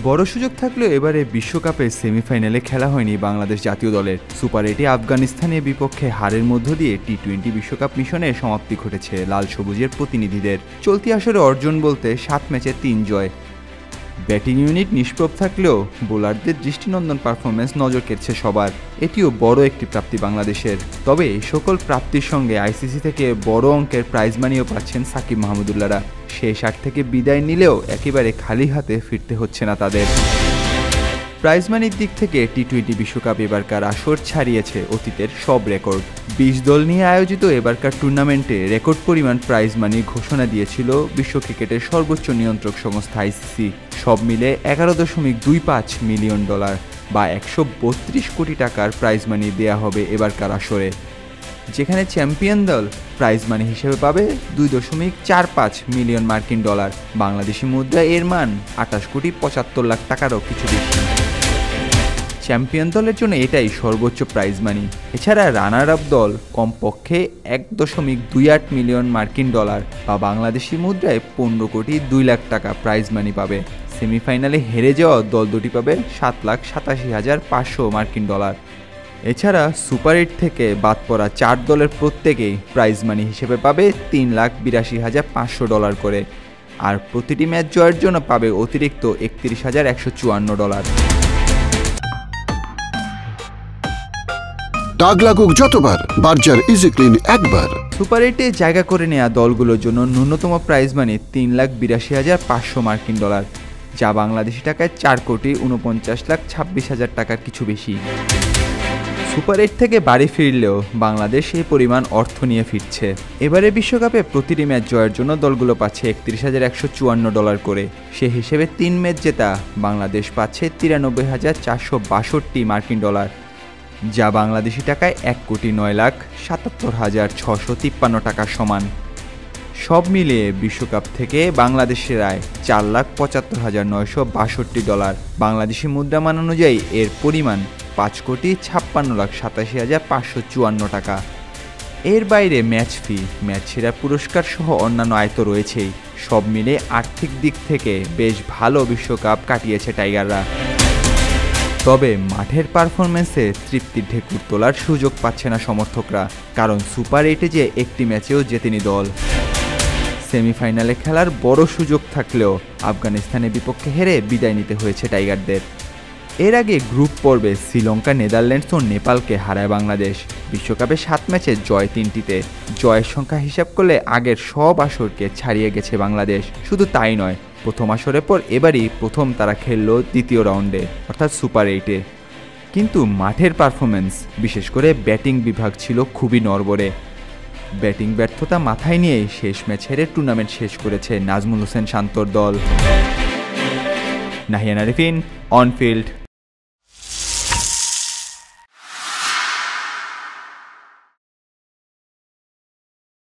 বড় সুযোগ থাকলেও এবারে বিশ্বকাপের সেমিফাইনালে খেলা হয়নি বাংলাদেশ জাতীয় দলের। সুপার 8-এ আফগানিস্তানের বিপক্ষে হারের মধ্য দিয়ে টি-20 বিশ্বকাপ মিশনের সমাপ্তি ঘটেছে লাল সবুজের প্রতিনিধিদের। চলতি আসরে অর্জন বলতে 7 ম্যাচে 3 জয়। ব্যাটিং ইউনিট নিষ্প্রভ থাকলেও বোলারদের দৃষ্টিনন্দন পারফরমেন্স নজর কেড়েছে সবার। এটিও বড় একটি প্রাপ্তি বাংলাদেশের। তবে এই সকল প্রাপ্তির সঙ্গে আইসিসি থেকে বড় অঙ্কের প্রাইজ মানিও পাচ্ছেন সাকিব মাহমুদুল্লাহরা। শেষ 8 থেকে বিদায় নিলেও একেবারে খালি হাতে ফিরতে হচ্ছে না তাদের। প্রাইজ মানির দিক থেকে টি-20 বিশ্বকাপ এবারকার আসর ছাড়িয়েছে অতীতের সব রেকর্ড। 20 দল নিয়ে আয়োজিত এবারকার টুর্নামেন্টে রেকর্ড পরিমাণ প্রাইজ মানি ঘোষণা দিয়েছিল বিশ্ব ক্রিকেটের সর্বোচ্চ নিয়ন্ত্রক সংস্থা আইসিসি। সব মিলে $11.25 মিলিয়ন বা 132 কোটি টাকার প্রাইজ মানি দেয়া হবে এবারকার আসরে, যেখানে চ্যাম্পিয়ন দল প্রাইজ মানি হিসেবে পাবে $2.45 মিলিয়ন মার্কিন ডলার। বাংলাদেশি মুদ্রায় এর মান 28.75 লাখ টাকারও কিছু বেশি। চ্যাম্পিয়ন দলের জন্য এটাই সর্বোচ্চ প্রাইজ মানি। এছাড়া রানার আপ দল কমপক্ষে $1.28 মিলিয়ন মার্কিন ডলার বা বাংলাদেশি মুদ্রায় 15.2 লাখ টাকা প্রাইজ মানি পাবে। সেমিফাইনালে হেরে যাওয়া দল দুটি পাবে $7,87,500 মার্কিন ডলার। এছাড়া সুপার 8 থেকে বাদ পড়া 4 দলের প্রত্যেকেই প্রাইজ মানি হিসেবে পাবে $3,82,500 করে, আর প্রতিটি ম্যাচ জয়ের জন্য পাবে অতিরিক্ত $31,154। দাগ লাগুক যতবার, বার্জার ইজি ক্লিন একবার। সুপার 8-এ জায়গা করে নেওয়া দলগুলোর জন্য ন্যূনতম প্রাইজ মানি $3,82,500 মার্কিন ডলার, যা বাংলাদেশি টাকায় $4,49,26,000 টাকার কিছু বেশি। সুপার 8 থেকে বাড়ি ফিরলেও বাংলাদেশ এই পরিমাণ অর্থ নিয়ে ফিরছে। এবারে বিশ্বকাপে প্রতিটি ম্যাচ জয়ের জন্য দলগুলো পাচ্ছে $31,154 করে। সে হিসেবে 3 ম্যাচ জেতা বাংলাদেশ পাচ্ছে $93,462 মার্কিন ডলার, যা বাংলাদেশি টাকায় $1,09,77,653 টাকার সমান। সব মিলিয়ে বিশ্বকাপ থেকে বাংলাদেশের আয় $4,75,962। বাংলাদেশি মুদ্রা মান অনুযায়ী এর পরিমাণ $5,56,87,554 টাকা। এর বাইরে ম্যাচ ফি, ম্যাচ সেরা পুরস্কার সহ অন্যান্য আয় তো রয়েছেই। সব মিলে আর্থিক দিক থেকে বেশ ভালো বিশ্বকাপ কাটিয়েছে টাইগাররা। তবে মাঠের পারফরমেন্সে তৃপ্তির ঢেকুর তোলার সুযোগ পাচ্ছে না সমর্থকরা, কারণ সুপার 8-এ যে একটি ম্যাচেও জেতেনি দল। সেমিফাইনালে খেলার বড় সুযোগ থাকলেও আফগানিস্তানের বিপক্ষে হেরে বিদায় নিতে হয়েছে টাইগারদের। এর আগে গ্রুপ পর্বে শ্রীলঙ্কা, নেদারল্যান্ডস ও নেপালকে হারায় বাংলাদেশ। বিশ্বকাপে 7 ম্যাচে জয় 3টিতে। জয়ের সংখ্যা হিসাব করলে আগের সব আসরকে ছাড়িয়ে গেছে বাংলাদেশ। শুধু তাই নয়, প্রথম আসরের পর এবারই প্রথম তারা খেলল দ্বিতীয় রাউন্ডে, অর্থাৎ সুপার 8-এ। কিন্তু মাঠের পারফরমেন্স, বিশেষ করে ব্যাটিং বিভাগ ছিল খুবই নড়বড়ে। ব্যাটিং ব্যর্থতা মাথায় নিয়েই শেষ ম্যাচ হেরে টুর্নামেন্ট শেষ করেছে নাজমুল হোসেন শান্তর দল। Nahian Arifin, on field.